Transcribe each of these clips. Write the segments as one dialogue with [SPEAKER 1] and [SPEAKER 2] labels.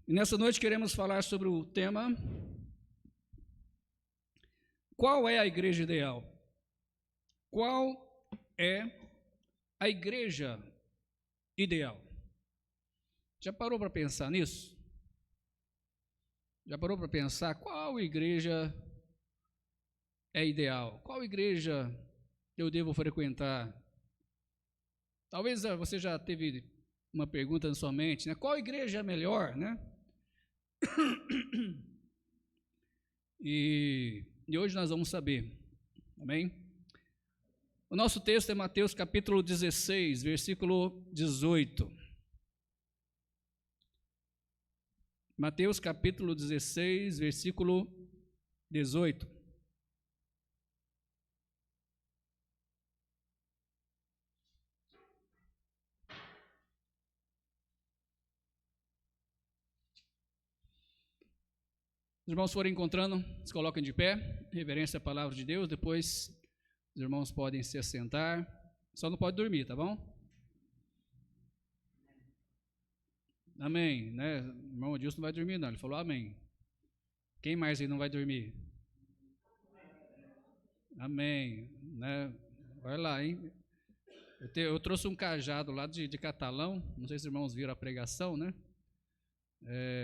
[SPEAKER 1] E nessa noite queremos falar sobre o tema: qual é a igreja ideal? Qual é a igreja ideal? Já parou para pensar nisso? Já parou para pensar qual igreja é ideal? Qual igreja eu devo frequentar? Talvez você já teve uma pergunta na sua mente, né? Qual igreja é melhor, né? E hoje nós vamos saber, amém? O nosso texto é Mateus capítulo 16, versículo 18. Mateus capítulo 16, versículo 18. Os irmãos forem encontrando, se coloquem de pé, reverência à palavra de Deus, depois os irmãos podem se assentar, só não pode dormir, tá bom? Amém, né? O irmão Adilson não vai dormir não, ele falou amém. Quem mais aí não vai dormir? Amém, né? Vai lá, hein? Eu trouxe um cajado lá de Catalão, não sei se os irmãos viram a pregação, né?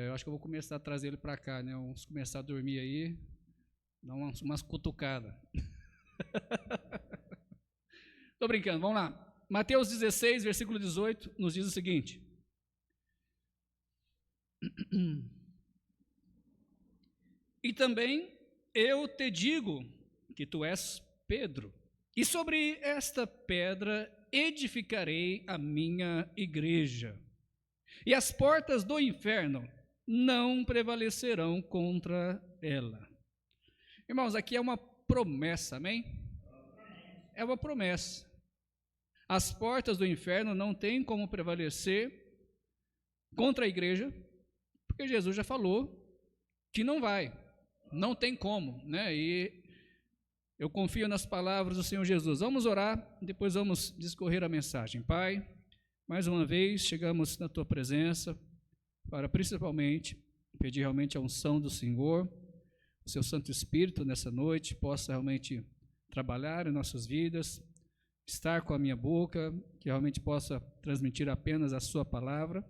[SPEAKER 1] Eu acho que eu vou começar a trazer ele para cá, né? Vamos começar a dormir aí, dar umas cutucadas. Estou brincando, vamos lá. Mateus 16, versículo 18, nos diz o seguinte: E também eu te digo que tu és Pedro, e sobre esta pedra edificarei a minha igreja, e as portas do inferno não prevalecerão contra ela. Irmãos, aqui é uma promessa, amém? É uma promessa. As portas do inferno não têm como prevalecer contra a igreja, porque Jesus já falou que não vai, não tem como, né? E eu confio nas palavras do Senhor Jesus. Vamos orar, depois vamos discorrer a mensagem. Pai, mais uma vez chegamos na Tua presença para principalmente pedir realmente a unção do Senhor, o Seu Santo Espírito nessa noite possa realmente trabalhar em nossas vidas, estar com a minha boca, que realmente possa transmitir apenas a Sua palavra,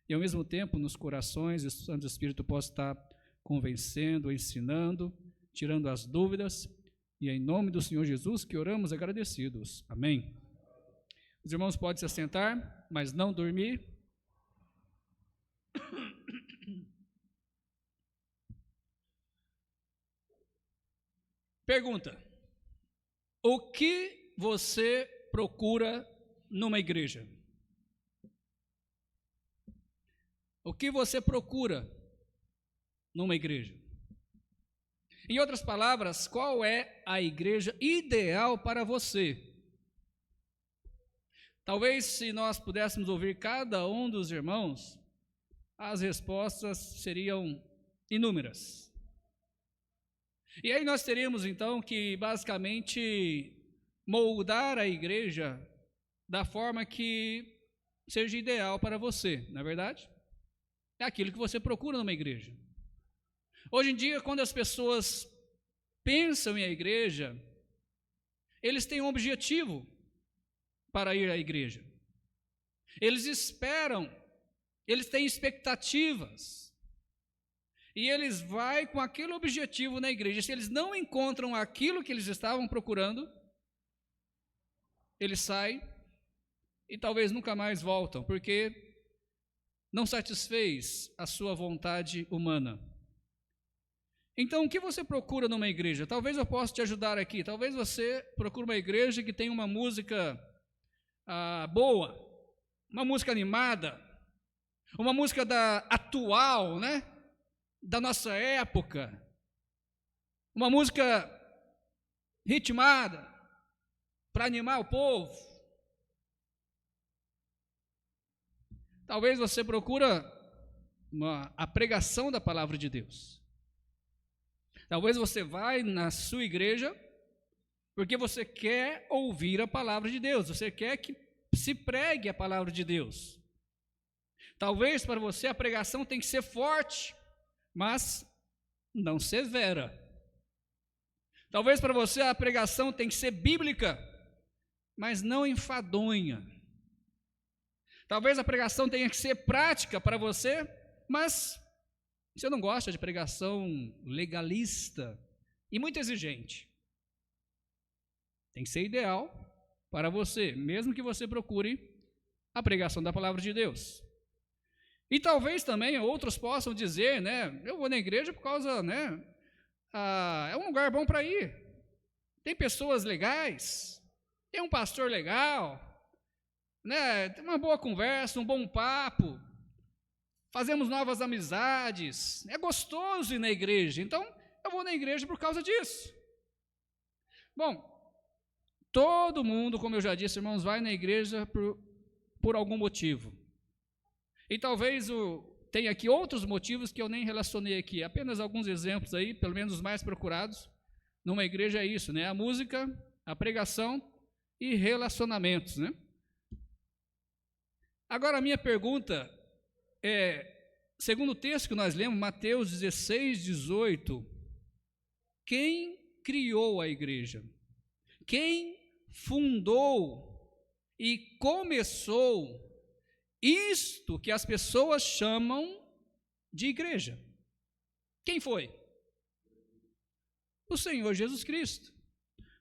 [SPEAKER 1] e ao mesmo tempo nos corações o Santo Espírito possa estar convencendo, ensinando, tirando as dúvidas, e é em nome do Senhor Jesus que oramos agradecidos. Amém. Os irmãos podem se assentar, mas não dormir. Pergunta: o que você procura numa igreja? O que você procura numa igreja? Em outras palavras, qual é a igreja ideal para você? Talvez se nós pudéssemos ouvir cada um dos irmãos, as respostas seriam inúmeras. E aí nós teríamos então que basicamente moldar a igreja da forma que seja ideal para você, não é verdade? É aquilo que você procura numa igreja. Hoje em dia, quando as pessoas pensam em a igreja, eles têm um objetivo para ir à igreja. Eles esperam, eles têm expectativas, e eles vão com aquele objetivo na igreja. Se eles não encontram aquilo que eles estavam procurando, eles saem e talvez nunca mais voltam, porque não satisfez a sua vontade humana. Então, o que você procura numa igreja? Talvez eu possa te ajudar aqui. Talvez você procure uma igreja que tenha uma música boa, uma música animada, uma música atual, né? Da nossa época, uma música ritmada para animar o povo. Talvez você procura a pregação da palavra de Deus. Talvez você vai na sua igreja porque você quer ouvir a palavra de Deus, você quer que se pregue a palavra de Deus. Talvez para você a pregação tem que ser forte, mas não severa. Talvez para você a pregação tem que ser bíblica, mas não enfadonha. Talvez a pregação tenha que ser prática para você, mas você não gosta de pregação legalista e muito exigente. Tem que ser ideal para você, mesmo que você procure a pregação da palavra de Deus. E talvez também outros possam dizer, né, eu vou na igreja por causa, né, é um lugar bom para ir. Tem pessoas legais, tem um pastor legal, né, tem uma boa conversa, um bom papo, fazemos novas amizades, é gostoso ir na igreja, então eu vou na igreja por causa disso. Bom, todo mundo, como eu já disse, irmãos, vai na igreja por algum motivo. E talvez tenha aqui outros motivos que eu nem relacionei aqui, apenas alguns exemplos aí, pelo menos os mais procurados numa igreja é isso, né? A música, a pregação e relacionamentos, né? Agora a minha pergunta segundo o texto que nós lemos, Mateus 16, 18, quem criou a igreja? Quem fundou e começou isto que as pessoas chamam de igreja? Quem foi? O Senhor Jesus Cristo.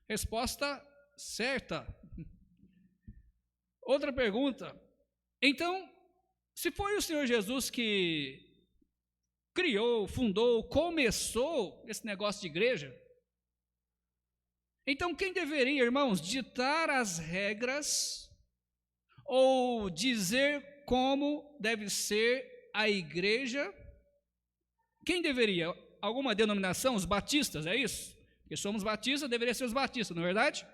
[SPEAKER 1] Resposta certa. Outra pergunta. Então, se foi o Senhor Jesus que criou, fundou, começou esse negócio de igreja, então quem deveria, irmãos, ditar as regras ou dizer como deve ser a igreja? Quem deveria? Alguma denominação? Os batistas, é isso? Porque somos batistas, deveria ser os batistas, não é verdade?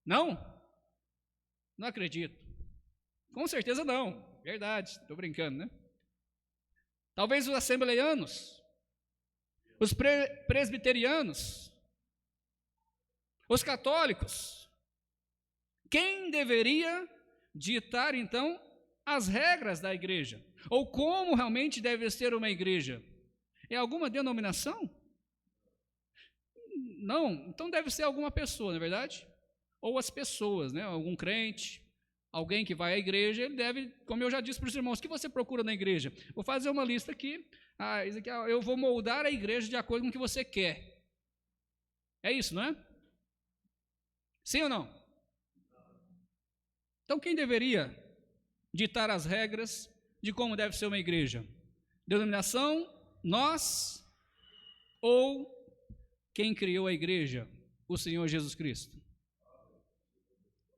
[SPEAKER 1] Não? Não acredito. Com certeza não, verdade, estou brincando, né? Talvez os assembleianos, os presbiterianos, os católicos. Quem deveria ditar, então, as regras da igreja? Ou como realmente deve ser uma igreja? É alguma denominação? Não, então deve ser alguma pessoa, não é verdade? Ou as pessoas, né? Algum crente, alguém que vai à igreja, ele deve, como eu já disse para os irmãos, o que você procura na igreja? Vou fazer uma lista aqui, eu vou moldar a igreja de acordo com o que você quer. É isso, não é? Sim ou não? Então, quem deveria ditar as regras de como deve ser uma igreja? Denominação, nós, ou quem criou a igreja? O Senhor Jesus Cristo.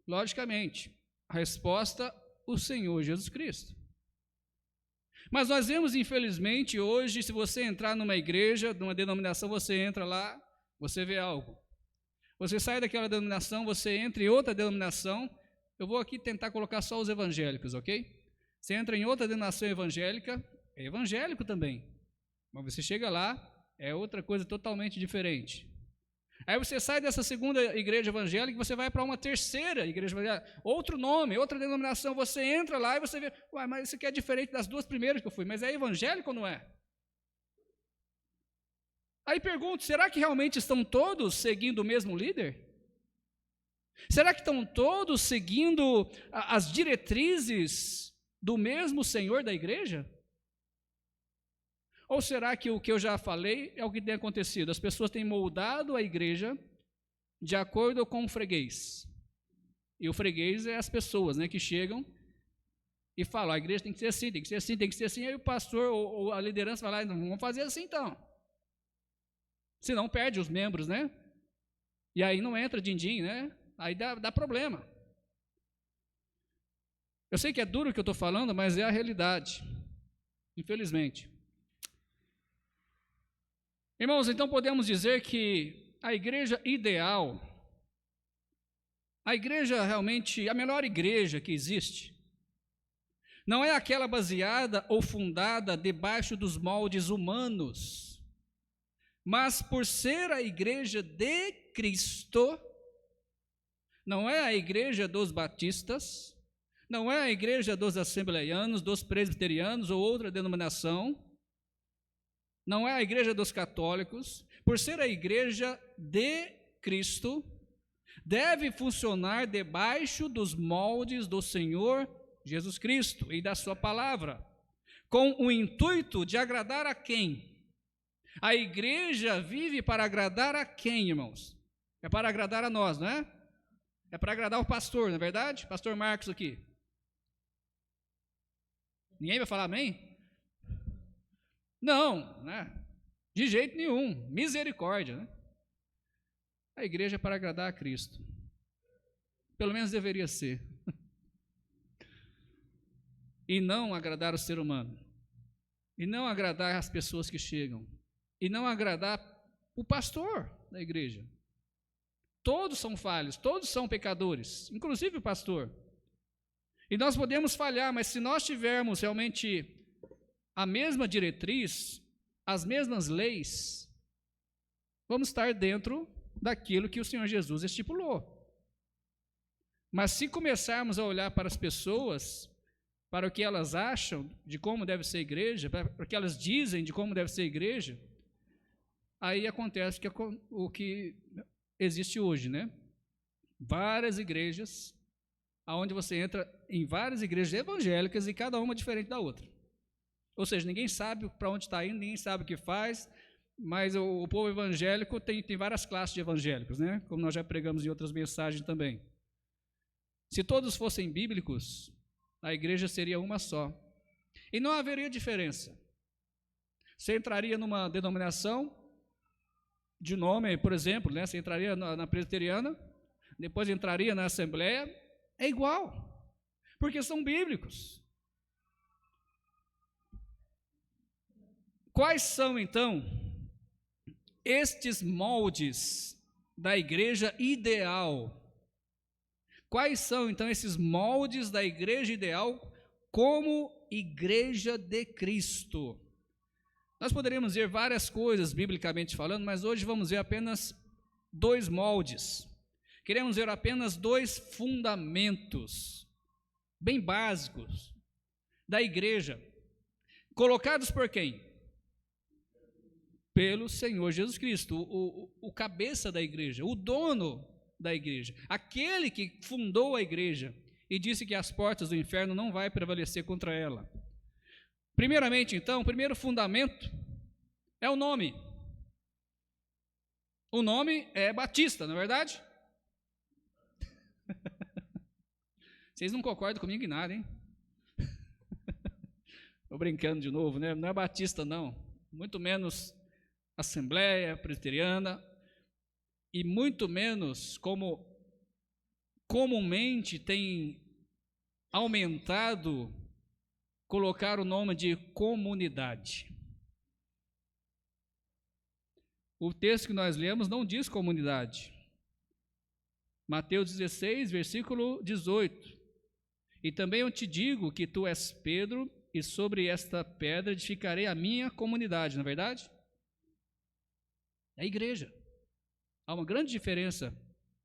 [SPEAKER 1] Logicamente, a resposta, o Senhor Jesus Cristo. Mas nós vemos, infelizmente, hoje, se você entrar numa igreja, numa denominação, você entra lá, você vê algo. Você sai daquela denominação, você entra em outra denominação. Eu vou aqui tentar colocar só os evangélicos, ok? Você entra em outra denominação evangélica, é evangélico também. Mas você chega lá, é outra coisa totalmente diferente. Aí você sai dessa segunda igreja evangélica, você vai para uma terceira igreja evangélica, outro nome, outra denominação, você entra lá e você vê, ué, mas isso aqui é diferente das duas primeiras que eu fui, mas é evangélico ou não é? Aí pergunto, será que realmente estão todos seguindo o mesmo líder? Será que estão todos seguindo as diretrizes do mesmo Senhor da igreja? Ou será que o que eu já falei é o que tem acontecido? As pessoas têm moldado a igreja de acordo com o freguês. E o freguês é as pessoas, né, que chegam e falam, a igreja tem que ser assim, tem que ser assim, tem que ser assim. Aí o pastor ou a liderança vai lá, não, vamos fazer assim então. Senão perde os membros, né? E aí não entra din-din, né? Aí dá problema. Eu sei que é duro o que eu estou falando, mas é a realidade, infelizmente. Irmãos, então podemos dizer que a igreja ideal, a igreja realmente, a melhor igreja que existe, não é aquela baseada ou fundada debaixo dos moldes humanos, mas por ser a igreja de Cristo. Não é a igreja dos batistas, não é a igreja dos assembleianos, dos presbiterianos ou outra denominação, não é a igreja dos católicos. Por ser a igreja de Cristo, deve funcionar debaixo dos moldes do Senhor Jesus Cristo e da sua palavra, com o intuito de agradar a quem? A igreja vive para agradar a quem, irmãos? É para agradar a nós, não é? É para agradar o pastor, não é verdade? Pastor Marcos aqui. Ninguém vai falar amém? Não, né? De jeito nenhum. Misericórdia, né? A igreja é para agradar a Cristo. Pelo menos deveria ser. E não agradar o ser humano. E não agradar as pessoas que chegam. E não agradar o pastor da igreja. Todos são falhos, todos são pecadores, inclusive o pastor. E nós podemos falhar, mas se nós tivermos realmente a mesma diretriz, as mesmas leis, vamos estar dentro daquilo que o Senhor Jesus estipulou. Mas se começarmos a olhar para as pessoas, para o que elas acham de como deve ser a igreja, para o que elas dizem de como deve ser a igreja, aí acontece o que existe hoje, né? Várias igrejas, aonde você entra em várias igrejas evangélicas e cada uma diferente da outra. Ou seja, ninguém sabe para onde está indo, ninguém sabe o que faz, mas o povo evangélico tem várias classes de evangélicos, né? Como nós já pregamos em outras mensagens também. Se todos fossem bíblicos, a igreja seria uma só. E não haveria diferença. Você entraria numa denominação de nome, por exemplo, né? Você entraria na presbiteriana, depois entraria na assembleia, é igual, porque são bíblicos. Quais são, então, estes moldes da igreja ideal? Quais são, então, esses moldes da igreja ideal como igreja de Cristo? Nós poderíamos ver várias coisas, biblicamente falando, mas hoje vamos ver apenas 2 moldes. Queremos ver apenas 2 fundamentos, bem básicos, da igreja, colocados por quem? Pelo Senhor Jesus Cristo, o cabeça da igreja, o dono da igreja, aquele que fundou a igreja e disse que as portas do inferno não vai prevalecer contra ela. Primeiramente, então, o primeiro fundamento é o nome. O nome é Batista, não é verdade? Vocês não concordam comigo em nada, hein? Estou brincando de novo, né? Não é Batista, não. Muito menos Assembleia Presbiteriana, e muito menos como comumente tem aumentado colocar o nome de comunidade. O texto que nós lemos não diz comunidade. Mateus 16, versículo 18. E também eu te digo que tu és Pedro, e sobre esta pedra edificarei a minha comunidade, não é verdade? É a igreja. Há uma grande diferença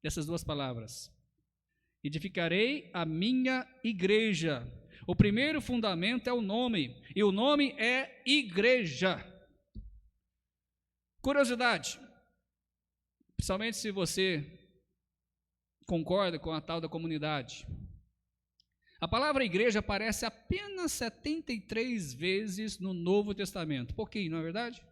[SPEAKER 1] dessas 2 palavras. Edificarei a minha igreja. O primeiro fundamento é o nome, e o nome é igreja. Curiosidade, principalmente se você concorda com a tal da comunidade. A palavra igreja aparece apenas 73 vezes no Novo Testamento. Pouquinho, não é verdade?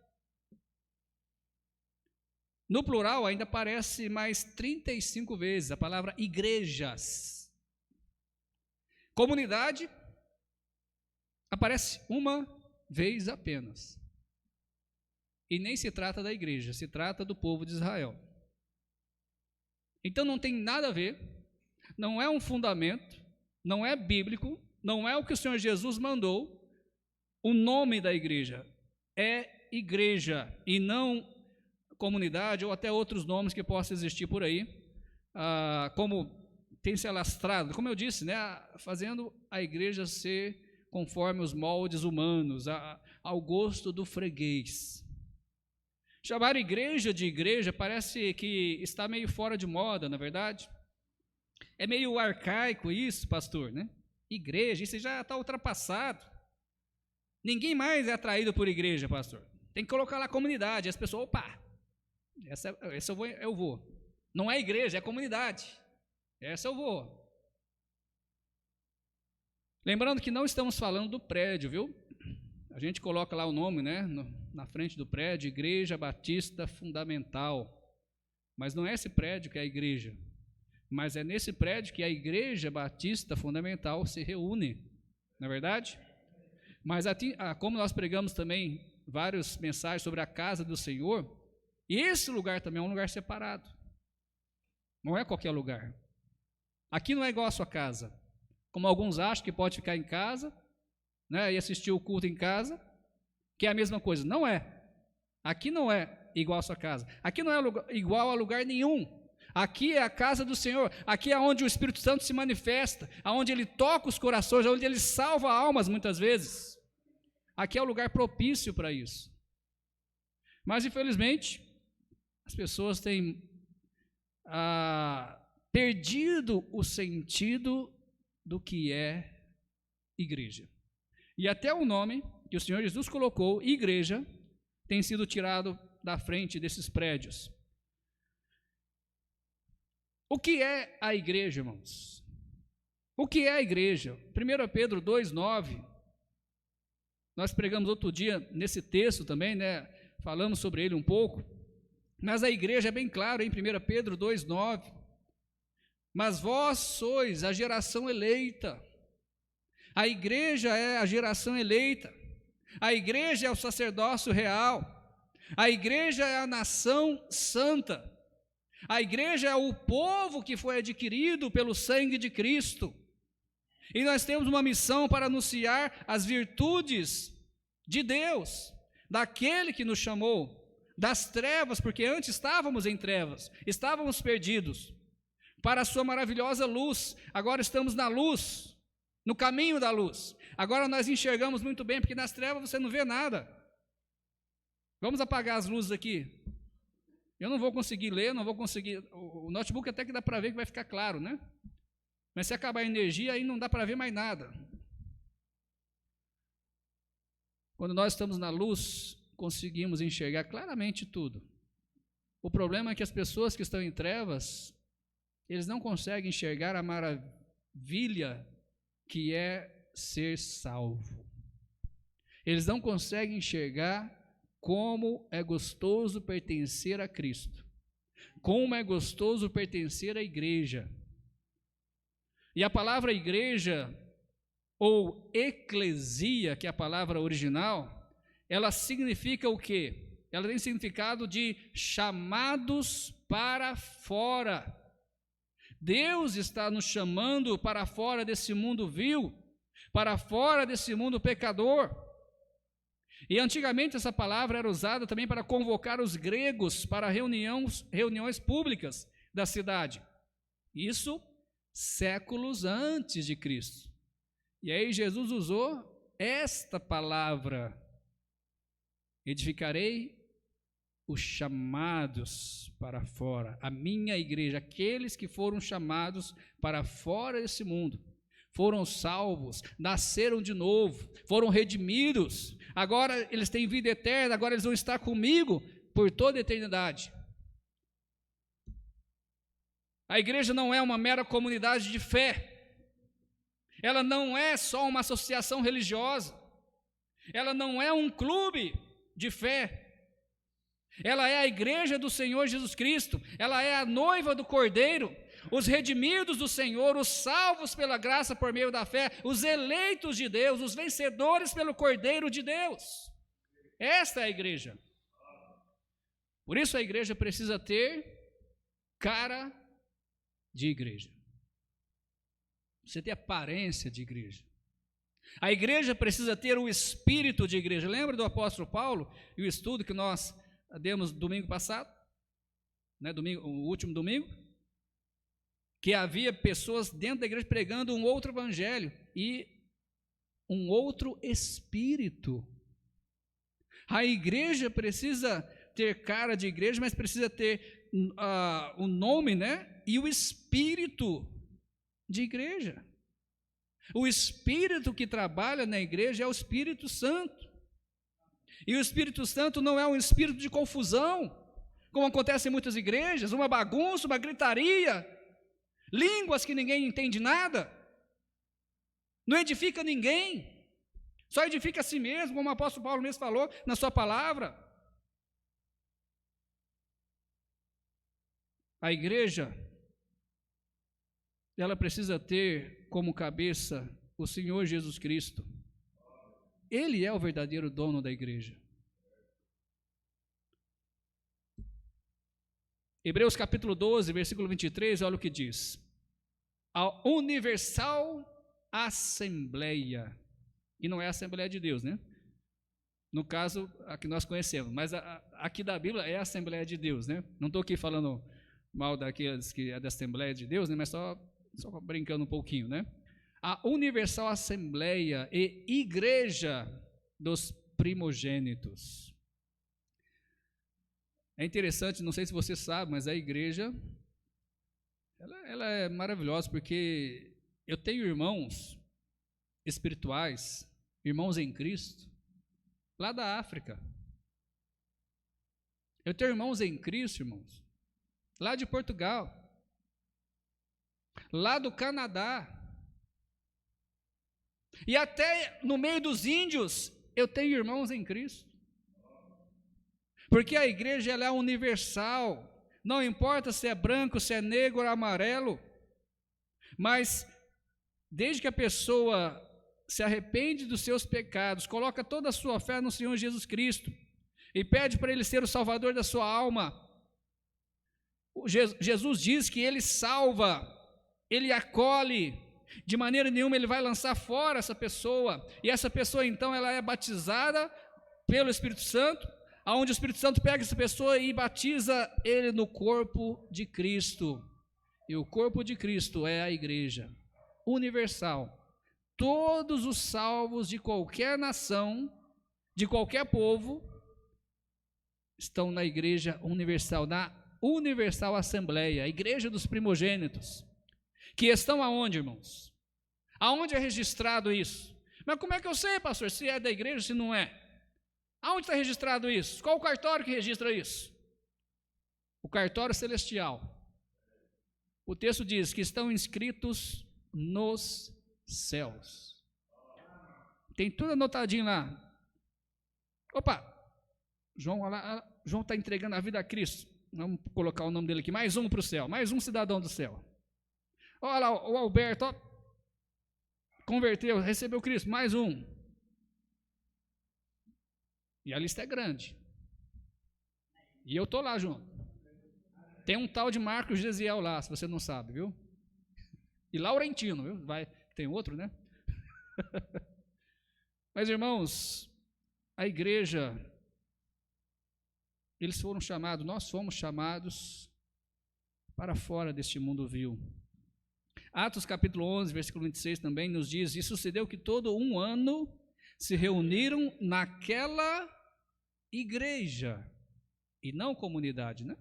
[SPEAKER 1] No plural ainda aparece mais 35 vezes a palavra igrejas. Comunidade aparece uma vez apenas. E nem se trata da igreja, se trata do povo de Israel. Então não tem nada a ver, não é um fundamento, não é bíblico, não é o que o Senhor Jesus mandou. O nome da igreja é igreja e não comunidade ou até outros nomes que possam existir por aí, como tem se alastrado, como eu disse, né, fazendo a igreja ser conforme os moldes humanos, ao gosto do freguês. Chamar igreja de igreja parece que está meio fora de moda, na verdade. É meio arcaico isso, pastor, né? Igreja, isso já está ultrapassado. Ninguém mais é atraído por igreja, pastor. Tem que colocar lá comunidade. As pessoas, opa, essa eu vou. Não é igreja, é comunidade. Essa eu vou. Lembrando que não estamos falando do prédio, viu? A gente coloca lá o nome, né, na frente do prédio, Igreja Batista Fundamental. Mas não é esse prédio que é a igreja. Mas é nesse prédio que a Igreja Batista Fundamental se reúne. Não é verdade? Mas como nós pregamos também várias mensagens sobre a casa do Senhor, e esse lugar também é um lugar separado. Não é qualquer lugar. Aqui não é igual a sua casa. Como alguns acham que pode ficar em casa, né, e assistir o culto em casa, que é a mesma coisa. Não é. Aqui não é igual a sua casa. Aqui não é igual a lugar nenhum. Aqui é a casa do Senhor. Aqui é onde o Espírito Santo se manifesta, onde Ele toca os corações, onde Ele salva almas muitas vezes. Aqui é o lugar propício para isso. Mas, infelizmente, as pessoas têm perdido o sentido do que é igreja. E até o nome que o Senhor Jesus colocou, igreja, tem sido tirado da frente desses prédios. O que é a igreja, irmãos? O que é a igreja? 1 Pedro 2,9, nós pregamos outro dia nesse texto também, né? Falamos sobre ele um pouco, mas a igreja é bem claro em 1 Pedro 2,9, mas vós sois a geração eleita. A igreja é a geração eleita, a igreja é o sacerdócio real, a igreja é a nação santa, a igreja é o povo que foi adquirido pelo sangue de Cristo, e nós temos uma missão para anunciar as virtudes de Deus, daquele que nos chamou das trevas, porque antes estávamos em trevas, estávamos perdidos, para a sua maravilhosa luz. Agora estamos na luz, no caminho da luz. Agora nós enxergamos muito bem, porque nas trevas você não vê nada. Vamos apagar as luzes aqui. Eu não vou conseguir ler, não vou conseguir. O notebook até que dá para ver que vai ficar claro, né? Mas se acabar a energia, aí não dá para ver mais nada. Quando nós estamos na luz, conseguimos enxergar claramente tudo. O problema é que as pessoas que estão em trevas, eles não conseguem enxergar a maravilha que é ser salvo. Eles não conseguem enxergar como é gostoso pertencer a Cristo, como é gostoso pertencer à igreja. E a palavra igreja, ou eclesia, que é a palavra original, ela significa o quê? Ela tem significado de chamados para fora. Deus está nos chamando para fora desse mundo vil, para fora desse mundo pecador. E antigamente essa palavra era usada também para convocar os gregos para reuniões públicas da cidade. Isso séculos antes de Cristo. E aí Jesus usou esta palavra: edificarei os chamados para fora, a minha igreja, aqueles que foram chamados para fora desse mundo, foram salvos, nasceram de novo, foram redimidos, agora eles têm vida eterna, agora eles vão estar comigo por toda a eternidade. A igreja não é uma mera comunidade de fé, ela não é só uma associação religiosa, ela não é um clube de fé, ela é a igreja do Senhor Jesus Cristo, ela é a noiva do Cordeiro, os redimidos do Senhor, os salvos pela graça por meio da fé, os eleitos de Deus, os vencedores pelo Cordeiro de Deus. Esta é a igreja. Por isso a igreja precisa ter cara de igreja. Você tem aparência de igreja. A igreja precisa ter o espírito de igreja. Lembra do apóstolo Paulo e o estudo que nós demos domingo passado, né, o último domingo? Que havia pessoas dentro da igreja pregando um outro evangelho e um outro espírito. A igreja precisa ter cara de igreja, mas precisa ter o nome, né, e o espírito de igreja. O Espírito que trabalha na igreja é o Espírito Santo. E o Espírito Santo não é um espírito de confusão, como acontece em muitas igrejas, uma bagunça, uma gritaria, línguas que ninguém entende nada, não edifica ninguém, só edifica a si mesmo, como o apóstolo Paulo mesmo falou na sua palavra. A igreja, ela precisa ter como cabeça o Senhor Jesus Cristo. Ele é o verdadeiro dono da igreja. Hebreus capítulo 12, versículo 23, olha o que diz. A universal assembleia, e não é a Assembleia de Deus, né? No caso, a que nós conhecemos, mas aqui da Bíblia é a Assembleia de Deus, né? Não estou aqui falando mal daqueles que é da Assembleia de Deus, né? Mas só brincando um pouquinho, né? A universal assembleia e igreja dos primogênitos. É interessante, não sei se você sabe, mas a igreja, ela é maravilhosa, porque eu tenho irmãos espirituais, irmãos em Cristo, lá da África. Eu tenho irmãos em Cristo, irmãos, lá de Portugal, lá do Canadá, e até no meio dos índios, eu tenho irmãos em Cristo. Porque a igreja ela é universal, não importa se é branco, se é negro ou amarelo, mas desde que a pessoa se arrepende dos seus pecados, coloca toda a sua fé no Senhor Jesus Cristo, e pede para Ele ser o salvador da sua alma, Jesus diz que Ele salva, Ele acolhe, de maneira nenhuma Ele vai lançar fora essa pessoa, e essa pessoa então ela é batizada pelo Espírito Santo, aonde o Espírito Santo pega essa pessoa e batiza ele no corpo de Cristo, e o corpo de Cristo é a igreja universal. Todos os salvos de qualquer nação, de qualquer povo, estão na igreja universal, na universal assembleia, a igreja dos primogênitos, que estão aonde, irmãos? Aonde é registrado isso? Mas como é que eu sei, pastor, se é da igreja ou se não é? Aonde está registrado isso? Qual o cartório que registra isso? O cartório celestial. O texto diz que estão inscritos nos céus. Tem tudo anotadinho lá. Opa, João está entregando a vida a Cristo. Vamos colocar o nome dele aqui. Mais um para o céu, mais um cidadão do céu. Olha lá, o Alberto, ó, converteu, recebeu Cristo, mais um. E a lista é grande. E eu estou lá junto. Tem um tal de Marcos Gesiel lá, se você não sabe, viu? E Laurentino, viu? Tem outro, né? Mas, irmãos, a igreja, eles foram chamados, nós fomos chamados para fora deste mundo vil. Atos capítulo 11, versículo 26 também nos diz, e sucedeu que todo um ano se reuniram naquela igreja, e não comunidade, né?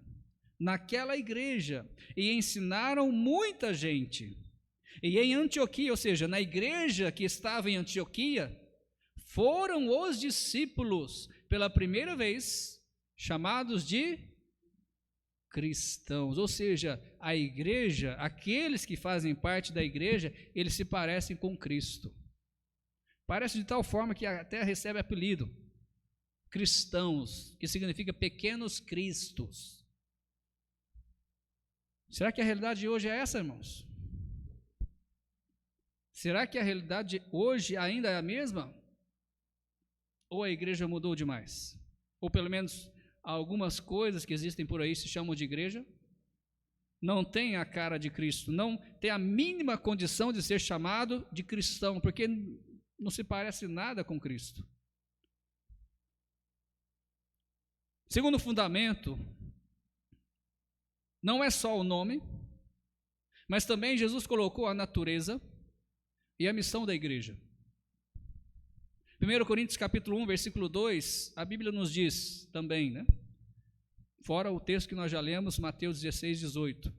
[SPEAKER 1] Naquela igreja, e ensinaram muita gente. E em Antioquia, ou seja, na igreja que estava em Antioquia, foram os discípulos, pela primeira vez, chamados de cristãos, ou seja, a igreja, aqueles que fazem parte da igreja, eles se parecem com Cristo. Parece de tal forma que até recebe apelido, cristãos, que significa pequenos cristos. Será que a realidade de hoje é essa, irmãos? Será que a realidade de hoje ainda é a mesma? Ou a igreja mudou demais? Ou pelo menos algumas coisas que existem por aí se chamam de igreja, não tem a cara de Cristo, não tem a mínima condição de ser chamado de cristão, porque não se parece nada com Cristo. Segundo fundamento, não é só o nome, mas também Jesus colocou a natureza e a missão da igreja. 1 Coríntios capítulo 1, versículo 2, a Bíblia nos diz também, né? Fora o texto que nós já lemos, Mateus 16, 18.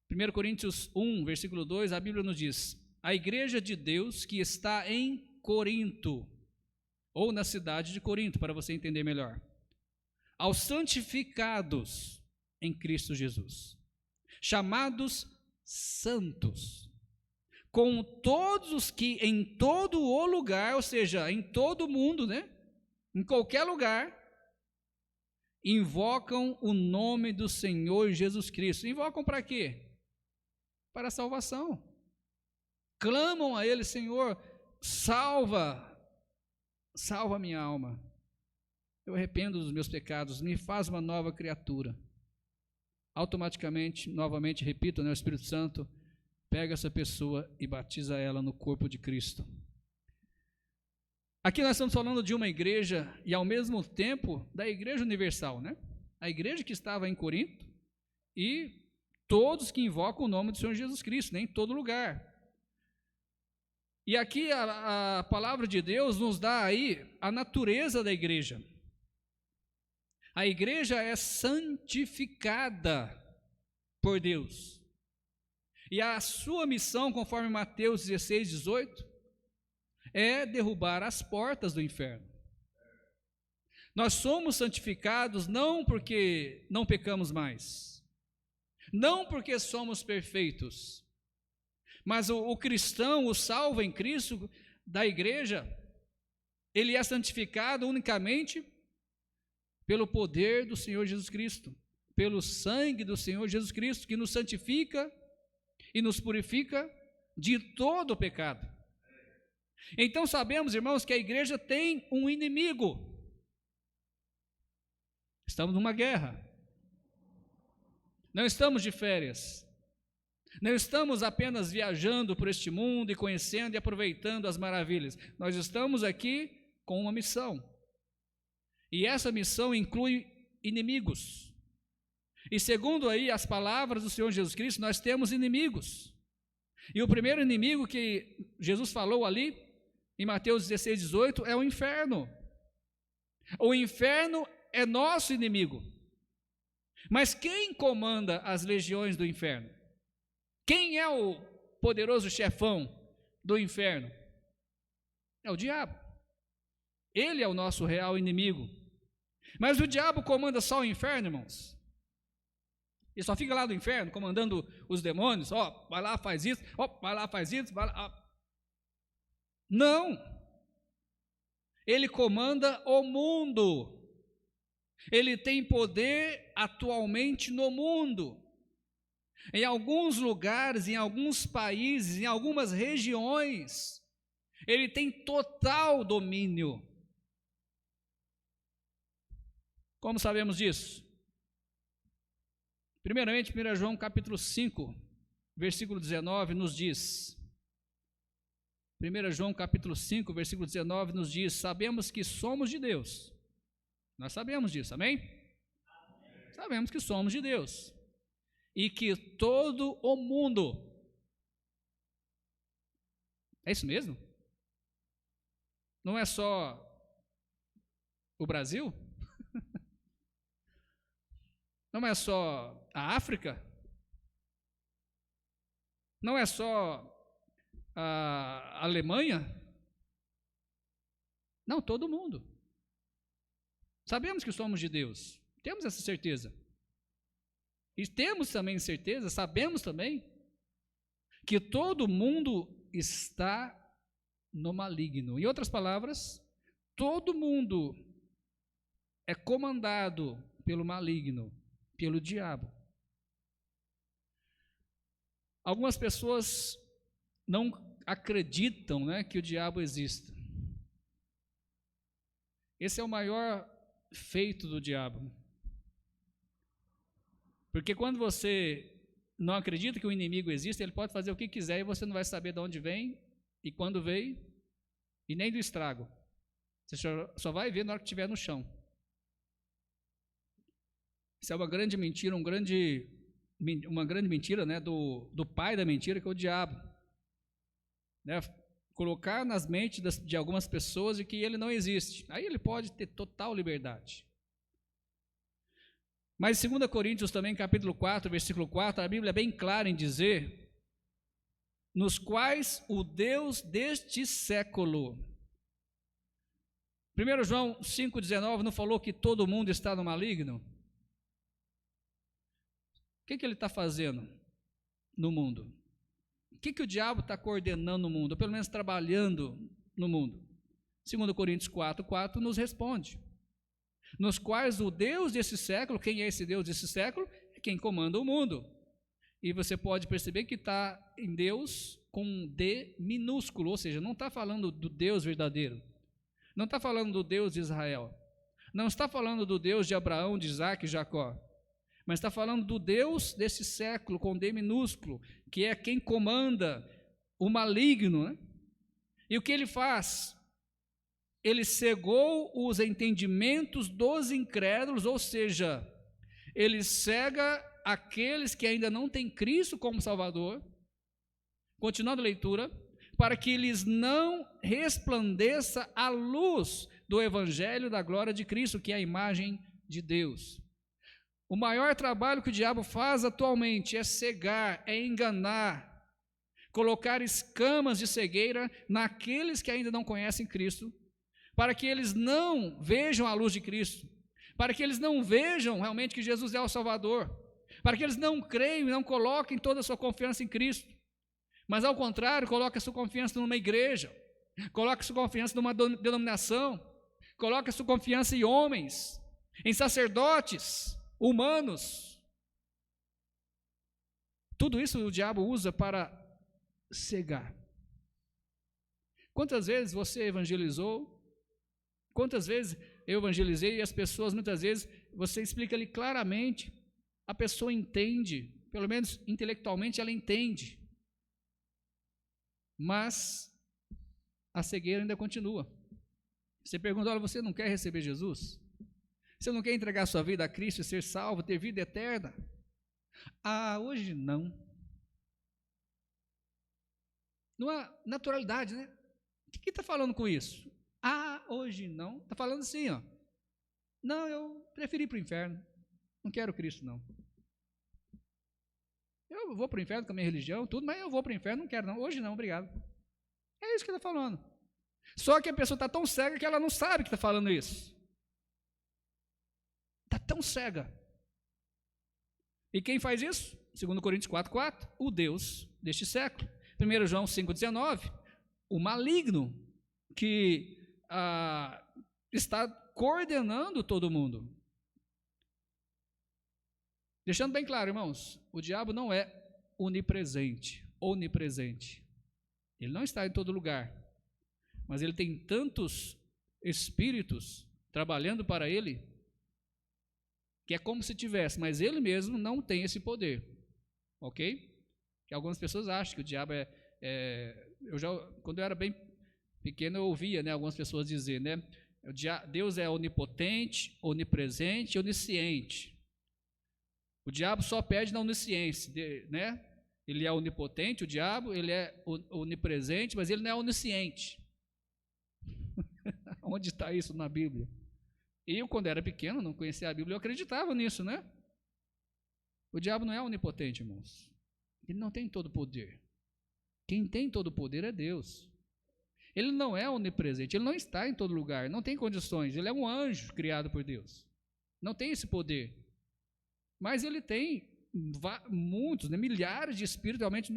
[SPEAKER 1] 1 Coríntios 1, versículo 2, a Bíblia nos diz, a igreja de Deus que está em Corinto, ou na cidade de Corinto, para você entender melhor. Aos santificados em Cristo Jesus, chamados santos, com todos os que em todo o lugar, ou seja, em todo o mundo, né? Em qualquer lugar, invocam o nome do Senhor Jesus Cristo. Invocam para quê? Para a salvação. Clamam a Ele: Senhor, salva minha alma. Eu arrependo dos meus pecados, me faz uma nova criatura. Automaticamente, novamente, repito, né, o Espírito Santo pega essa pessoa e batiza ela no corpo de Cristo. Aqui nós estamos falando de uma igreja e ao mesmo tempo da igreja universal, né? A igreja que estava em Corinto e todos que invocam o nome do Senhor Jesus Cristo, né? Em todo lugar. E aqui a palavra de Deus nos dá aí a natureza da igreja. A igreja é santificada por Deus. E a sua missão, conforme Mateus 16, 18, é derrubar as portas do inferno. Nós somos santificados não porque não pecamos mais, não porque somos perfeitos, mas o cristão, o salvo em Cristo da igreja, ele é santificado unicamente pelo poder do Senhor Jesus Cristo, pelo sangue do Senhor Jesus Cristo, que nos santifica e nos purifica de todo o pecado. Então sabemos, irmãos, que a igreja tem um inimigo. Estamos numa guerra. Não estamos de férias. Não estamos apenas viajando por este mundo e conhecendo e aproveitando as maravilhas. Nós estamos aqui com uma missão. E essa missão inclui inimigos. E segundo aí as palavras do Senhor Jesus Cristo, nós temos inimigos. E o primeiro inimigo que Jesus falou ali, em Mateus 16, 18, é o inferno. O inferno é nosso inimigo. Mas quem comanda as legiões do inferno? Quem é o poderoso chefão do inferno? É o diabo. Ele é o nosso real inimigo. Mas o diabo comanda só o inferno, irmãos? Ele só fica lá no inferno, comandando os demônios, ó, vai lá, faz isso, ó, vai lá, faz isso, vai lá. Ó. Não. Ele comanda o mundo. Ele tem poder atualmente no mundo. Em alguns lugares, em alguns países, em algumas regiões, ele tem total domínio. Como sabemos disso? Primeiramente, 1 João capítulo 5, versículo 19, nos diz, 1 João capítulo 5, versículo 19, nos diz: sabemos que somos de Deus. Nós sabemos disso, amém? Sabemos que somos de Deus. E que todo o mundo, é isso mesmo? Não é só o Brasil? Não é só a África? Não é só a Alemanha? Não, todo mundo. Sabemos que somos de Deus, temos essa certeza. E temos também certeza, sabemos também, que todo mundo está no maligno. Em outras palavras, todo mundo é comandado pelo maligno, pelo diabo. Algumas pessoas não acreditam, né, que o diabo exista. Esse é o maior feito do diabo. Porque quando você não acredita que o inimigo existe, ele pode fazer o que quiser e você não vai saber de onde vem e quando veio e nem do estrago. Você só vai ver na hora que estiver no chão. Isso é uma grande mentira, uma grande mentira, né, do pai da mentira, que é o diabo. Né? Colocar nas mentes de algumas pessoas de que ele não existe. Aí ele pode ter total liberdade. Mas em 2 Coríntios também, capítulo 4, versículo 4, a Bíblia é bem clara em dizer nos quais o Deus deste século. 1 João 5,19 não falou que todo mundo está no maligno? O que ele está fazendo no mundo? O que o diabo está coordenando no mundo, ou pelo menos trabalhando no mundo? 2 Coríntios 4,4 nos responde, nos quais o Deus desse século, quem é esse Deus desse século? É quem comanda o mundo. E você pode perceber que está em Deus com um D minúsculo, ou seja, não está falando do Deus verdadeiro, não está falando do Deus de Israel, não está falando do Deus de Abraão, de Isaac e Jacó, mas está falando do Deus desse século com D minúsculo, que é quem comanda o maligno, né? E o que ele faz? Ele cegou os entendimentos dos incrédulos, ou seja, ele cega aqueles que ainda não têm Cristo como Salvador, continuando a leitura, para que lhes não resplandeça a luz do Evangelho da glória de Cristo, que é a imagem de Deus. O maior trabalho que o diabo faz atualmente é cegar, é enganar, colocar escamas de cegueira naqueles que ainda não conhecem Cristo, para que eles não vejam a luz de Cristo, para que eles não vejam realmente que Jesus é o Salvador, para que eles não creiam e não coloquem toda a sua confiança em Cristo, mas ao contrário, coloquem a sua confiança numa igreja, coloquem a sua confiança numa denominação, coloquem a sua confiança em homens, em sacerdotes humanos. Tudo isso o diabo usa para cegar. Quantas vezes você evangelizou? Quantas vezes eu evangelizei e as pessoas, muitas vezes, você explica ali claramente, a pessoa entende, pelo menos intelectualmente ela entende, mas a cegueira ainda continua. Você pergunta, olha, você não quer receber Jesus? Você não quer entregar sua vida a Cristo e ser salvo, ter vida eterna? Ah, hoje não. Não há naturalidade, né? O que está falando com isso? Ah, hoje não. Está falando assim, ó. Não, eu preferi ir para o inferno. Não quero Cristo, não. Eu vou para o inferno com a minha religião, tudo, mas eu vou para o inferno, não quero, não. Hoje não, obrigado. É isso que ele está falando. Só que a pessoa está tão cega que ela não sabe que está falando isso. Está tão cega. E quem faz isso? 2 Coríntios 4,4, o Deus deste século. 1 João 5,19, o maligno que está coordenando todo mundo. Deixando bem claro, irmãos, o diabo não é onipresente. Ele não está em todo lugar, mas ele tem tantos espíritos trabalhando para ele, que é como se tivesse, mas ele mesmo não tem esse poder, ok? Que algumas pessoas acham que o diabo quando eu era bem pequeno, eu ouvia, né, algumas pessoas dizer, né, Deus é onipotente, onipresente e onisciente. O diabo só perde na onisciência, né? Ele é onipotente, o diabo, ele é onipresente, mas ele não é onisciente. Onde está isso na Bíblia? Eu, quando era pequeno, não conhecia a Bíblia, eu acreditava nisso, né? O diabo não é onipotente, irmãos. Ele não tem todo o poder. Quem tem todo o poder é Deus. Ele não é onipresente, ele não está em todo lugar, não tem condições. Ele é um anjo criado por Deus. Não tem esse poder. Mas ele tem muitos, né, milhares de espíritos realmente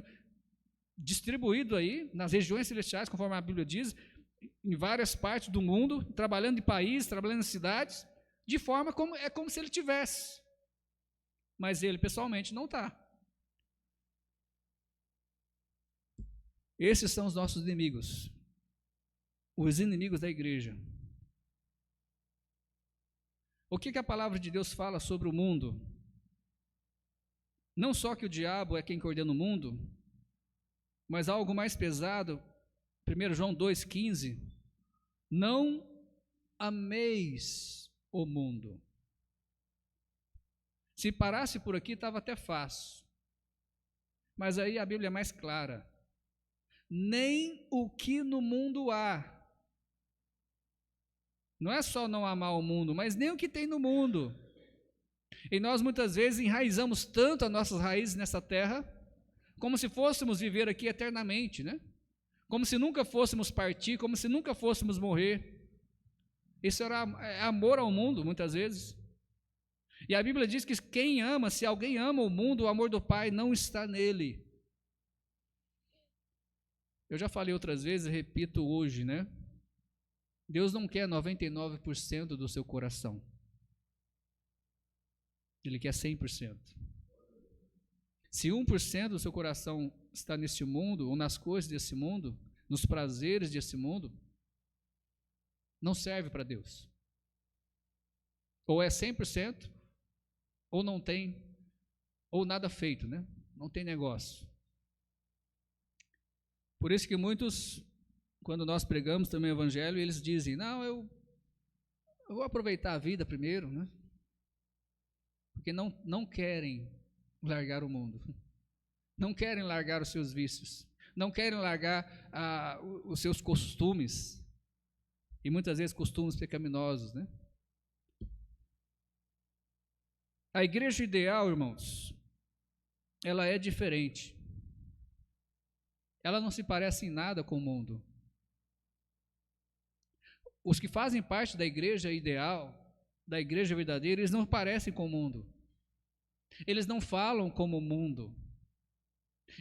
[SPEAKER 1] distribuídos aí nas regiões celestiais, conforme a Bíblia diz, em várias partes do mundo, trabalhando em países, trabalhando em cidades, de forma como se ele tivesse. Mas ele pessoalmente não está. Esses são os nossos inimigos, os inimigos da igreja. O que a palavra de Deus fala sobre o mundo? Não só que o diabo é quem coordena o mundo, mas algo mais pesado, 1 João 2,15, não ameis o mundo. Se parasse por aqui, estava até fácil, mas aí a Bíblia é mais clara, nem o que no mundo há. Não é só não amar o mundo, mas nem o que tem no mundo. E nós muitas vezes enraizamos tanto as nossas raízes nessa terra, como se fôssemos viver aqui eternamente, né? Como se nunca fôssemos partir, como se nunca fôssemos morrer. Isso era amor ao mundo, muitas vezes. E a Bíblia diz que quem ama, se alguém ama o mundo, o amor do Pai não está nele. Eu já falei outras vezes, repito hoje, né? Deus não quer 99% do seu coração. Ele quer 100%. Se 1% do seu coração está neste mundo, ou nas coisas desse mundo, nos prazeres desse mundo, não serve para Deus. Ou é 100%, ou não tem, ou nada feito, né? Não tem negócio. Por isso que muitos, quando nós pregamos também o Evangelho, eles dizem, não, eu vou aproveitar a vida primeiro, né? Porque não querem largar o mundo, não querem largar os seus vícios, não querem largar os seus costumes, e muitas vezes costumes pecaminosos, né? A igreja ideal, irmãos, ela é diferente. Ela não se parece em nada com o mundo. Os que fazem parte da igreja ideal, da igreja verdadeira, eles não parecem com o mundo. Eles não falam como o mundo.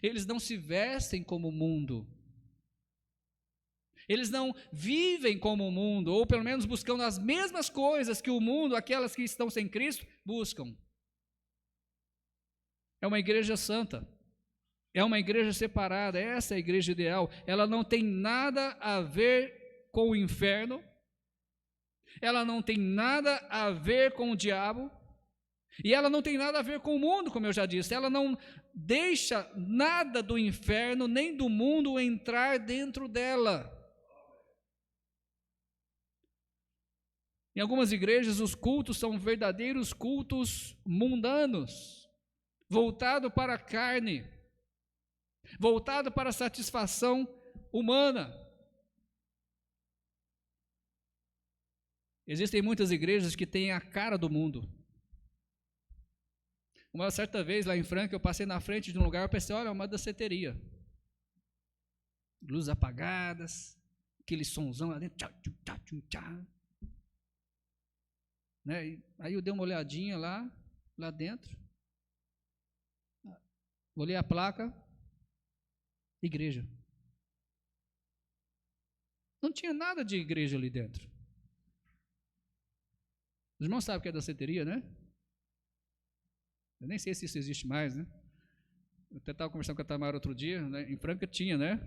[SPEAKER 1] Eles não se vestem como o mundo. Eles não vivem como o mundo, ou pelo menos buscando as mesmas coisas que o mundo, aquelas que estão sem Cristo, buscam. É uma igreja santa. É uma igreja separada. Essa é a igreja ideal. Ela não tem nada a ver com o inferno. Ela não tem nada a ver com o diabo. E ela não tem nada a ver com o mundo, como eu já disse. Ela não deixa nada do inferno nem do mundo entrar dentro dela. Em algumas igrejas, os cultos são verdadeiros cultos mundanos, voltado para a carne, voltado para a satisfação humana. Existem muitas igrejas que têm a cara do mundo. Uma certa vez, lá em Franca, eu passei na frente de um lugar, eu pensei, olha, é uma danceteria. Luzes apagadas, aquele sonzão lá dentro, tchá, tchá, tchá, tchá. Né? Aí eu dei uma olhadinha lá dentro, olhei a placa, igreja. Não tinha nada de igreja ali dentro. Os irmãos sabem o que é danceteria, né? Eu nem sei se isso existe mais, né? Eu até estava conversando com a Tamara outro dia, né? Em Franca tinha, né?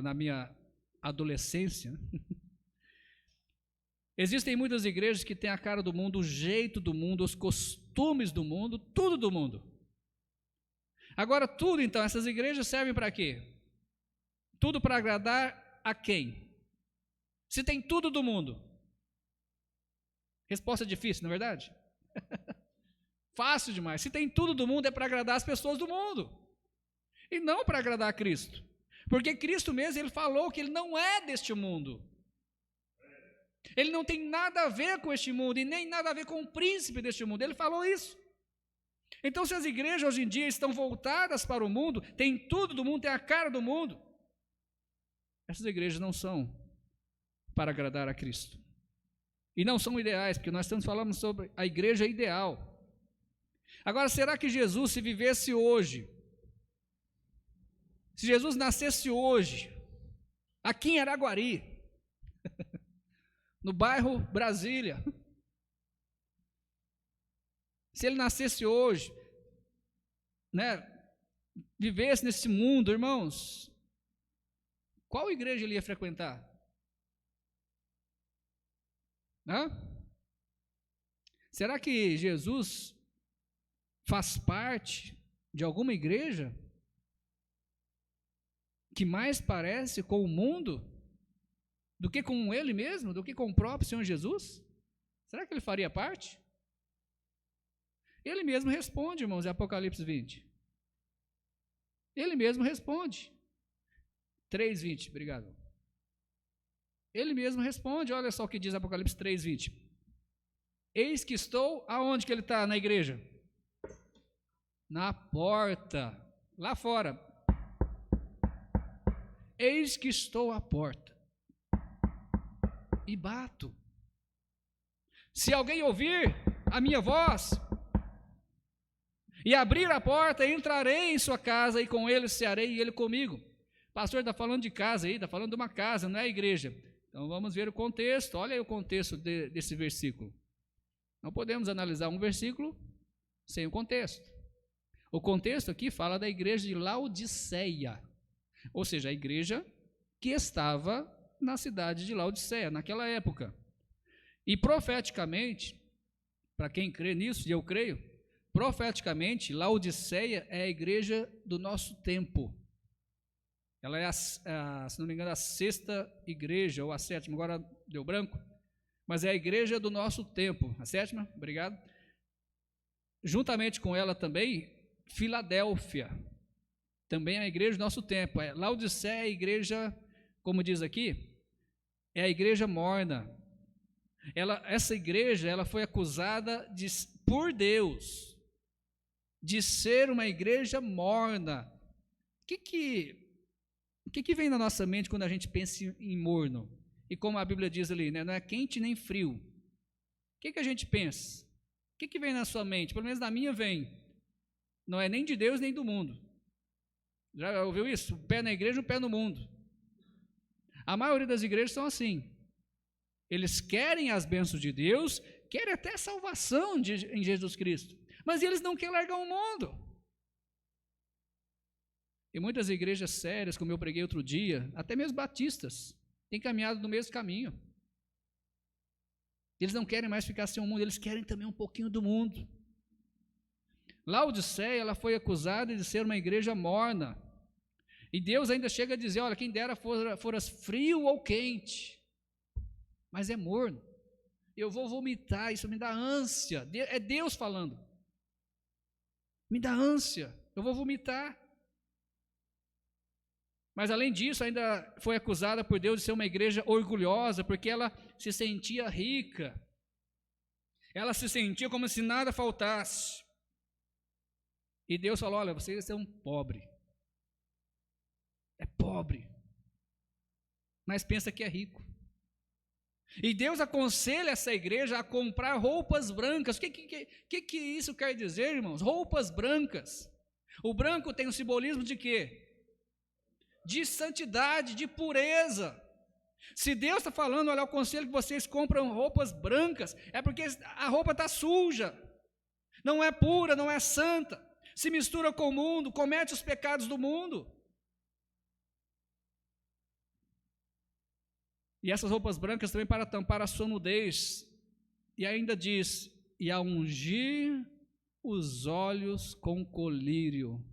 [SPEAKER 1] Na minha adolescência. Existem muitas igrejas que têm a cara do mundo, o jeito do mundo, os costumes do mundo, tudo do mundo. Agora, tudo, então, essas igrejas servem para quê? Tudo para agradar a quem? Se tem tudo do mundo. Resposta difícil, não é verdade? Fácil demais. Se tem tudo do mundo, é para agradar as pessoas do mundo. E não para agradar a Cristo. Porque Cristo mesmo, ele falou que ele não é deste mundo. Ele não tem nada a ver com este mundo, e nem nada a ver com o príncipe deste mundo. Ele falou isso. Então, se as igrejas hoje em dia estão voltadas para o mundo, tem tudo do mundo, tem a cara do mundo, essas igrejas não são para agradar a Cristo. E não são ideais, porque nós estamos falando sobre a igreja ideal. Agora, será que Jesus, se vivesse hoje, se Jesus nascesse hoje, aqui em Araguari, no bairro Brasília, se ele nascesse hoje, né, vivesse nesse mundo, irmãos, qual igreja ele ia frequentar? Hã? Será que Jesus faz parte de alguma igreja que mais parece com o mundo do que com ele mesmo, do que com o próprio Senhor Jesus? Será que ele faria parte? Ele mesmo responde, irmãos, em Apocalipse 20. Ele mesmo responde. 3:20, obrigado. Ele mesmo responde, olha só o que diz Apocalipse 3:20. Eis que estou, aonde que ele está na igreja? Na porta lá fora: eis que estou à porta e bato. Se alguém ouvir a minha voz e abrir a porta, entrarei em sua casa, e com ele cearei e ele comigo. O pastor está falando de casa aí, está falando de uma casa, não é a igreja. Então vamos ver o contexto. Olha aí o contexto desse versículo. Não podemos analisar um versículo sem o contexto. O contexto aqui fala da igreja de Laodiceia, ou seja, a igreja que estava na cidade de Laodiceia, naquela época. E profeticamente, para quem crê nisso, e eu creio, profeticamente, Laodiceia é a igreja do nosso tempo. Ela é, se não me engano, a sexta igreja, ou a sétima, agora deu branco, mas é a igreja do nosso tempo. A sétima, obrigado. Juntamente com ela também, Filadélfia, também é a igreja do nosso tempo. Laodiceia é a igreja, como diz aqui, é a igreja morna. Essa igreja, ela foi acusada por Deus de ser uma igreja morna. O que vem na nossa mente quando a gente pensa em morno? E como a Bíblia diz ali, né, não é quente nem frio. O que a gente pensa? O que vem na sua mente? Pelo menos na minha vem. Não é nem de Deus nem do mundo. Já ouviu isso? Um pé na igreja, um pé no mundo. A maioria das igrejas são assim. Eles querem as bênçãos de Deus, querem até a salvação em Jesus Cristo, mas eles não querem largar o mundo. E muitas igrejas sérias, como eu preguei outro dia, até mesmo batistas, têm caminhado no mesmo caminho. Eles não querem mais ficar sem o mundo, eles querem também um pouquinho do mundo. Laodiceia, ela foi acusada de ser uma igreja morna, e Deus ainda chega a dizer: olha, quem dera foras frio ou quente, mas é morno, eu vou vomitar, isso me dá ânsia. É Deus falando, me dá ânsia, eu vou vomitar. Mas além disso, ainda foi acusada por Deus de ser uma igreja orgulhosa, porque ela se sentia rica, ela se sentia como se nada faltasse. E Deus falou: olha, vocês são pobres, é pobre, mas pensa que é rico. E Deus aconselha essa igreja a comprar roupas brancas. O que isso quer dizer, irmãos? Roupas brancas. O branco tem um simbolismo de quê? De santidade, de pureza. Se Deus está falando: olha, eu aconselho que vocês compram roupas brancas, é porque a roupa está suja, não é pura, não é santa, se mistura com o mundo, comete os pecados do mundo. E essas roupas brancas também para tampar a sua nudez. E ainda diz: e a ungir os olhos com colírio.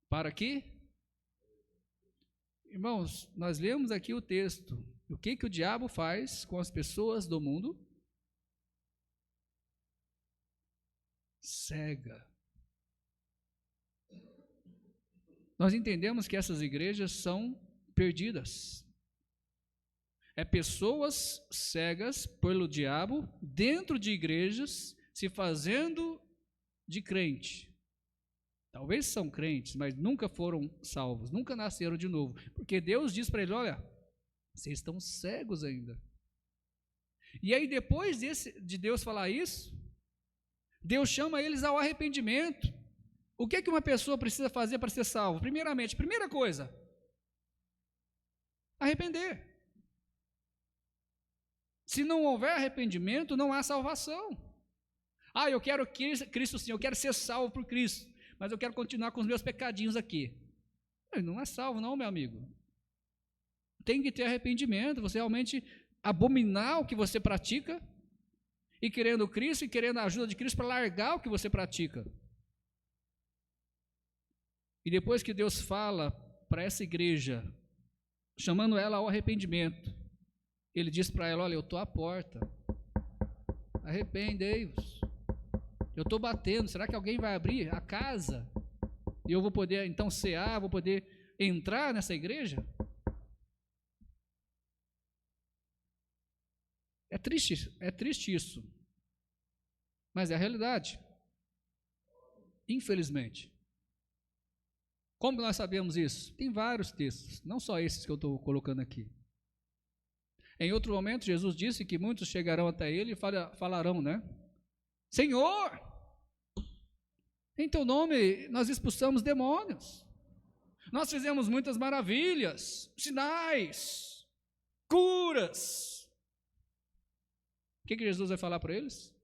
[SPEAKER 1] Para quê? Irmãos, nós lemos aqui o texto. O que o diabo faz com as pessoas do mundo? Cega. Nós entendemos que essas igrejas são perdidas. É pessoas cegas pelo diabo dentro de igrejas se fazendo de crente. Talvez são crentes, mas nunca foram salvos, nunca nasceram de novo. Porque Deus diz para eles: olha, vocês estão cegos ainda. E aí depois de Deus falar isso, Deus chama eles ao arrependimento. O que uma pessoa precisa fazer para ser salvo? Primeiramente, primeira coisa, arrepender. Se não houver arrependimento, não há salvação. Ah, eu quero Cristo sim, eu quero ser salvo por Cristo, mas eu quero continuar com os meus pecadinhos aqui. Não é salvo não, meu amigo. Tem que ter arrependimento, você realmente abominar o que você pratica, e querendo Cristo, e querendo a ajuda de Cristo para largar o que você pratica. E depois que Deus fala para essa igreja, chamando ela ao arrependimento, Ele diz para ela: olha, eu estou à porta, arrependei-vos, eu estou batendo, será que alguém vai abrir a casa? E eu vou poder então cear, vou poder entrar nessa igreja? É triste isso, mas é a realidade, infelizmente. Como nós sabemos isso? Tem vários textos, não só esses que eu estou colocando aqui. Em outro momento, Jesus disse que muitos chegarão até ele e falarão, né? Senhor, em teu nome nós expulsamos demônios, nós fizemos muitas maravilhas, sinais, curas. O que Jesus vai falar para eles?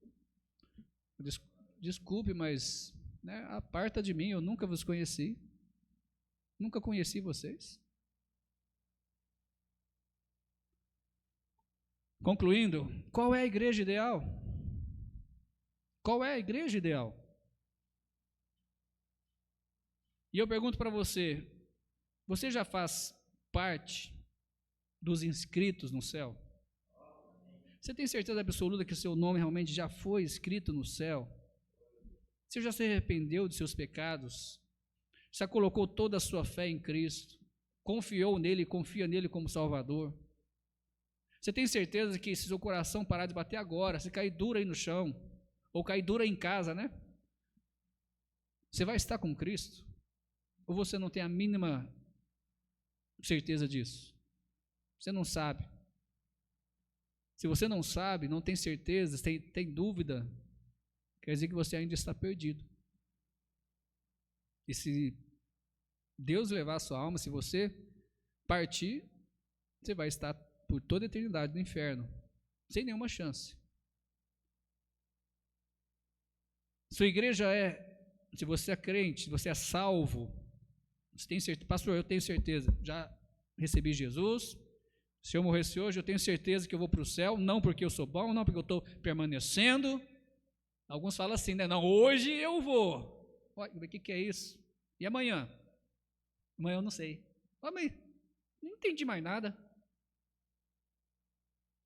[SPEAKER 1] Desculpe, mas né, aparta de mim, eu nunca vos conheci, nunca conheci vocês. Concluindo, qual é a igreja ideal? Qual é a igreja ideal? E eu pergunto para você, você já faz parte dos inscritos no céu? Você tem certeza absoluta que o seu nome realmente já foi escrito no céu? Você já se arrependeu de seus pecados? Já colocou toda a sua fé em Cristo? Confiou nele e confia nele como Salvador? Você tem certeza que se seu coração parar de bater agora, se cair duro aí no chão, ou cair duro aí em casa, né? Você vai estar com Cristo? Ou você não tem a mínima certeza disso? Você não sabe. Se você não sabe, não tem certeza, tem dúvida, quer dizer que você ainda está perdido. E se Deus levar a sua alma, se você partir, você vai estar por toda a eternidade no inferno, sem nenhuma chance. Sua igreja se você é crente, se você é salvo, você tem certeza, pastor, eu tenho certeza, já recebi Jesus, se eu morresse hoje, eu tenho certeza que eu vou para o céu, não porque eu sou bom, não porque eu estou permanecendo. Alguns falam assim, né? Não, hoje eu vou. Olha, o que é isso? E amanhã? Amanhã eu não sei. Mas não entendi mais nada.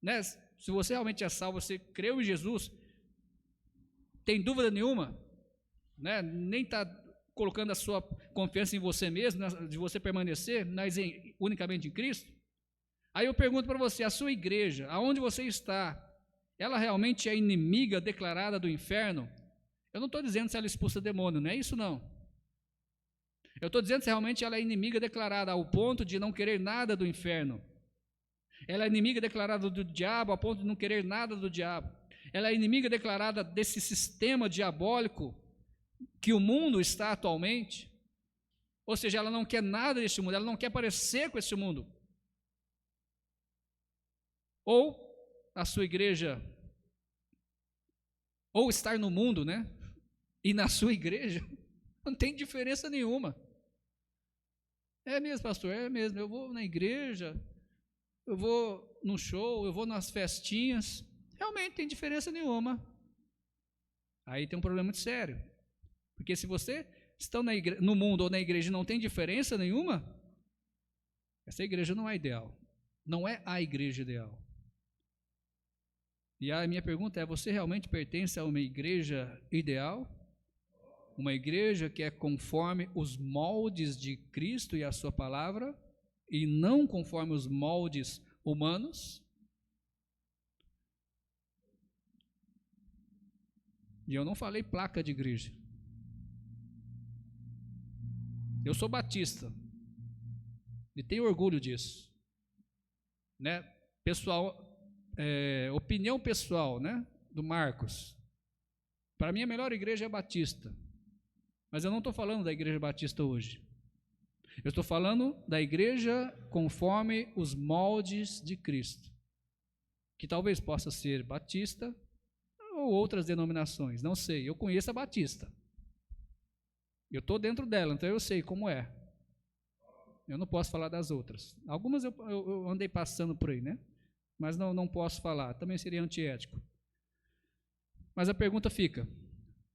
[SPEAKER 1] Né? Se você realmente é salvo, você creu em Jesus, tem dúvida nenhuma, né? Nem está colocando a sua confiança em você mesmo, de você permanecer, mas unicamente em Cristo. Aí eu pergunto para você, a sua igreja, aonde você está, ela realmente é inimiga declarada do inferno? Eu não estou dizendo se ela expulsa demônio, não é isso não. Eu estou dizendo se realmente ela é inimiga declarada ao ponto de não querer nada do inferno. Ela é inimiga declarada do diabo ao ponto de não querer nada do diabo. Ela é inimiga declarada desse sistema diabólico que o mundo está atualmente. Ou seja, ela não quer nada deste mundo, ela não quer parecer com este mundo. Ou a sua igreja, ou estar no mundo, né? E na sua igreja, não tem diferença nenhuma. É mesmo, pastor, é mesmo. Eu vou na igreja, eu vou no show, eu vou nas festinhas. Realmente não tem diferença nenhuma. Aí tem um problema muito sério. Porque se você está no mundo ou na igreja e não tem diferença nenhuma, essa igreja não é ideal. Não é a igreja ideal. E a minha pergunta é, você realmente pertence a uma igreja ideal? Uma igreja que é conforme os moldes de Cristo e a sua palavra, e não conforme os moldes humanos? E eu não falei placa de igreja. Eu sou batista e tenho orgulho disso, né? Pessoal, opinião pessoal, né? Do Marcos. Para mim a melhor igreja é a batista, mas eu não estou falando da igreja batista hoje. Eu estou falando da igreja conforme os moldes de Cristo, que talvez possa ser batista ou outras denominações, não sei. Eu conheço a batista. Eu estou dentro dela, então eu sei como é. Eu não posso falar das outras. Algumas eu andei passando por aí, né? Mas não posso falar, também seria antiético. Mas a pergunta fica,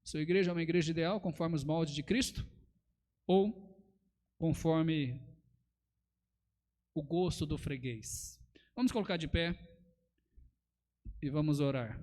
[SPEAKER 1] sua igreja é uma igreja ideal, conforme os moldes de Cristo? Ou conforme o gosto do freguês? Vamos colocar de pé e vamos orar.